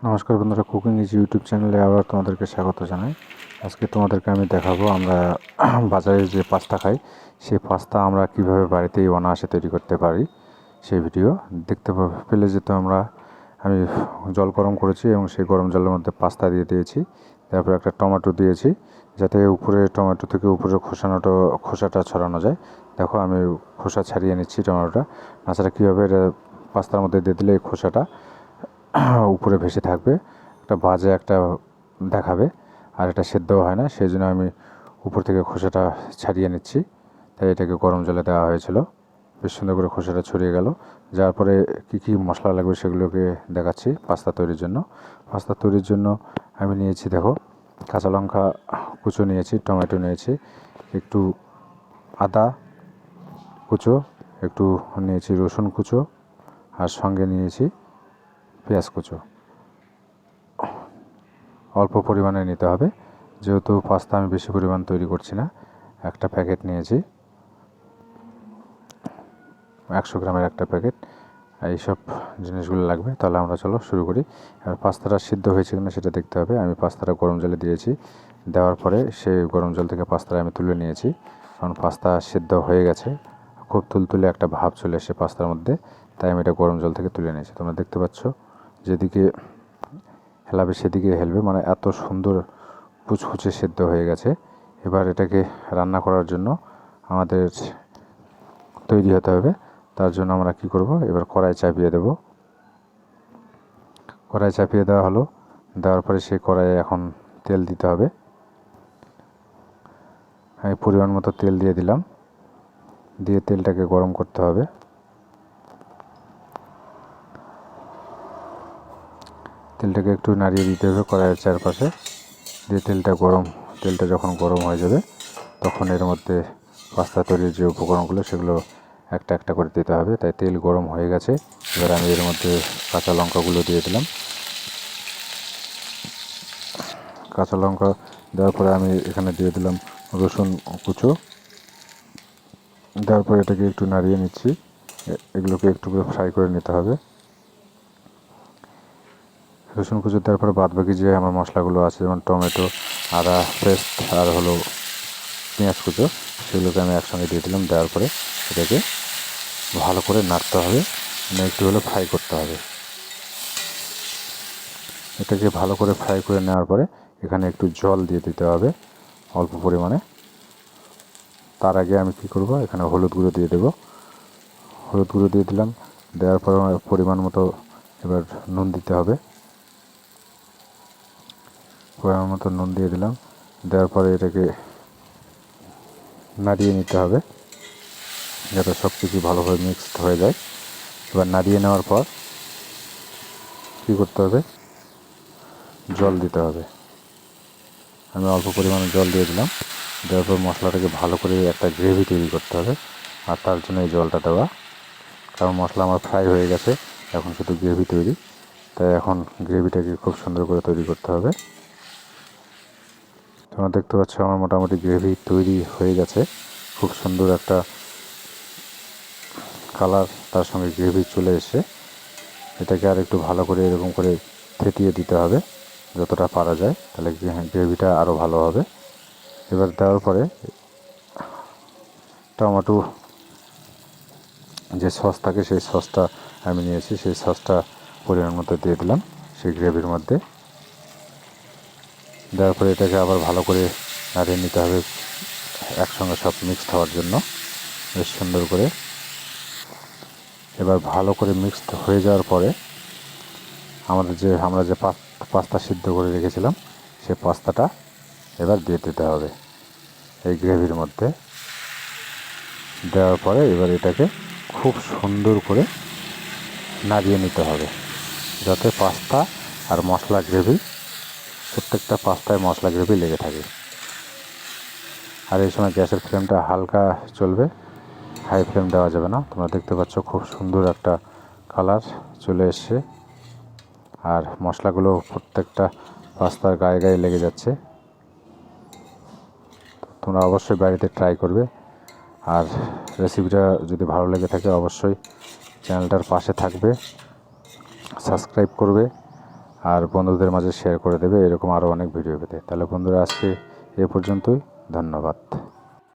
নমস্কার বন্ধুরা, cooking is YouTube চ্যানেলে আবার তোমাদেরকে স্বাগত জানাই। আজকে তোমাদেরকে আমি দেখাবো আমরা বাজারে যে পাস্তা খাই সেই পাস্তা আমরা কিভাবে বাড়িতেই অনায়াসে তৈরি করতে পারি। সেই ভিডিও দেখতে পেলে যেহেতু আমি জল গরম করেছি এবং সেই গরম জলের মধ্যে পাস্তা দিয়ে দিয়েছি। তারপরে একটা টমেটো দিয়েছি যাতে উপরে টমেটো থেকে উপরে খোসাটা ছড়ানো যায়। দেখো আমি খোসা ছাড়িয়ে নিচ্ছি টমেটোটা। তাছাড়া কীভাবে পাস্তার মধ্যে দিয়ে দিলে এই খোসাটা উপরে ভেসে থাকবে, একটা বাজে একটা দেখাবে আর এটা সেদ্ধও হয় না, সেই জন্য আমি উপর থেকে খোসাটা ছাড়িয়ে নিচ্ছি। তাই এটাকে গরম জলে দেওয়া হয়েছিল। বেশ সুন্দর করে খোসাটা ছড়িয়ে গেল। যার পরে কী কী মশলা লাগবে সেগুলোকে দেখাচ্ছি। পাস্তা তৈরির জন্য আমি নিয়েছি, দেখো, কাঁচা লঙ্কা কুচো নিয়েছি, টমেটো নিয়েছি, একটু আদা কুচো, একটু নিয়েছি রসুন কুচো, আর সঙ্গে নিয়েছি পেঁয়াজ কুচো। অল্প পরিমাণে নিতে হবে, যেহেতু পাস্তা আমি বেশি পরিমাণ তৈরি করছি না। একটা প্যাকেট নিয়েছি, 100 গ্রামের একটা প্যাকেট। এইসব জিনিসগুলো লাগবে। তাহলে আমরা চলো শুরু করি। আর পাস্তাটা সিদ্ধ হয়েছে কিনা সেটা দেখতে হবে। আমি পাস্তাটা গরম জলে দিয়েছি, দেওয়ার পরে সেই গরম জল থেকে পাস্তাটা আমি তুলে নিয়েছি, কারণ পাস্তা সিদ্ধ হয়ে গেছে, খুব তুলতুলে একটা ভাব চলে এসে পাস্তার মধ্যে। তাই আমি এটা গরম জল থেকে তুলে নিয়েছি। তোমরা দেখতে পাচ্ছ যেদিকে হেলাবে সেদিকে হেলবে, মানে এত সুন্দর কুচকুচে সেদ্ধ হয়ে গেছে। এবার এটাকে রান্না করার জন্য আমাদের তৈরি হতে হবে। তার জন্য আমরা কি করব, এবার কড়াই চাপিয়ে দেব। কড়াই চাপিয়ে দেওয়া হলো। দেওয়ার পরে সেই কড়াইয়ে এখন তেল দিতে হবে। আমি পরিমাণ মতো তেল দিয়ে দিলাম। দিয়ে তেলটাকে গরম করতে হবে। তেলটাকে একটু নাড়িয়ে দিতে হবে কড়াইয়ের চারপাশে। দিয়ে তেলটা যখন গরম হয়ে যাবে তখন এর মধ্যে পাস্তা তৈরির যে উপকরণগুলো সেগুলো একটা একটা করে দিতে হবে। তাই তেল গরম হয়ে গেছে। এবার আমি এর মধ্যে কাঁচা লঙ্কাগুলো দিয়ে দিলাম। কাঁচা লঙ্কা দেওয়ার পরে আমি এখানে দিয়ে দিলাম রসুন কুচো। দেওয়ার পরে এটাকে একটু নাড়িয়ে নিচ্ছি। এগুলোকে একটু করে ফ্রাই করে নিতে হবে। রসুন কুচো দেওয়ার পরে বাদবাকি যে আমার মশলাগুলো আছে, যেমন টমেটো, আদা পেস্ট আর হলো পেঁয়াজ কুচো, সেগুলোকে আমি একসঙ্গে দিয়ে দিলাম। দেওয়ার পরে এটাকে ভালো করে নাড়তে হবে, মানে একটু হলে ফ্রাই করতে হবে। এটাকে ভালো করে ফ্রাই করে নেওয়ার পরে এখানে একটু জল দিয়ে দিতে হবে অল্প পরিমাণে। তার আগে আমি কি করব, এখানে হলুদ গুঁড়ো দিয়ে দেব। হলুদ গুঁড়ো দিয়ে দিলাম। দেওয়ার পর পরিমাণ মতো এবার নুন দিতে হবে। পরিমাণ মতো নুন দিয়ে দিলাম। দেওয়ার পরে এটাকে নাড়িয়ে নিতে হবে যাতে সব কিছু ভালোভাবে মিক্সড হয়ে যায়। এবার নাড়িয়ে নেওয়ার পর কী করতে হবে, জল দিতে হবে। আমি অল্প পরিমাণে জল দিয়ে দিলাম। দেওয়ার পর মশলাটাকে ভালো করে একটা গ্রেভি তৈরি করতে হবে, আর তার জন্য এই জলটা দেওয়া। কারণ মশলা আমার ফ্রাই হয়ে গেছে, এখন শুধু গ্রেভি তৈরি। তাই এখন গ্রেভিটাকে খুব সুন্দর করে তৈরি করতে হবে। তোমরা দেখতে পাচ্ছ আমার মোটামুটি গ্রেভি তৈরি হয়ে গেছে। খুব সুন্দর একটা কালার, তার সঙ্গে গ্রেভি চলে এসে এটাকে আর একটু ভালো করে এরকম করে থেতিয়ে দিতে হবে যতটা পারা যায়, তাহলে গ্রেভিটা আরও ভালো হবে। এবার দেওয়ার পরে টমেটো যে সস থাকে সেই সসটা আমি নিয়েছি, সেই সসটা পরিমাণ মতো দিয়ে দিলাম সেই গ্রেভির মধ্যে। দেওয়ার পরে এটাকে আবার ভালো করে নাড়িয়ে নিতে হবে একসঙ্গে সব মিক্সড হওয়ার জন্য বেশ সুন্দর করে। এবার ভালো করে মিক্সড হয়ে যাওয়ার পরে আমরা যে পাস্তা সিদ্ধ করে রেখেছিলাম সেই পাস্তাটা এবার দিয়ে দিতে হবে এই গ্রেভির মধ্যে। দেওয়ার পরে এবার এটাকে খুব সুন্দর করে নাড়িয়ে নিতে হবে যাতে পাস্তা আর মশলা গ্রেভি, প্রত্যেকটা পাস্তায় মশলা গ্রেভি লেগে থাকে। আর এই সময় গ্যাসের ফ্লেমটা হালকা চলবে, হাই ফ্লেম দেওয়া যাবে না। তোমরা দেখতে পাচ্ছ খুব সুন্দর একটা কালার চলে এসছে, আর মশলাগুলো প্রত্যেকটা পাস্তার গায়ে গায়ে লেগে যাচ্ছে। তোমরা অবশ্যই বাড়িতে ট্রাই করবে। আর রেসিপিটা যদি ভালো লেগে থাকে অবশ্যই চ্যানেলটার পাশে থাকবে, সাবস্ক্রাইব করবে, আর বন্ধুদের মাঝে শেয়ার করে দেবে এরকম আরও অনেক ভিডিও পেতে। তাহলে বন্ধুরা আজকে এ পর্যন্তই, ধন্যবাদ।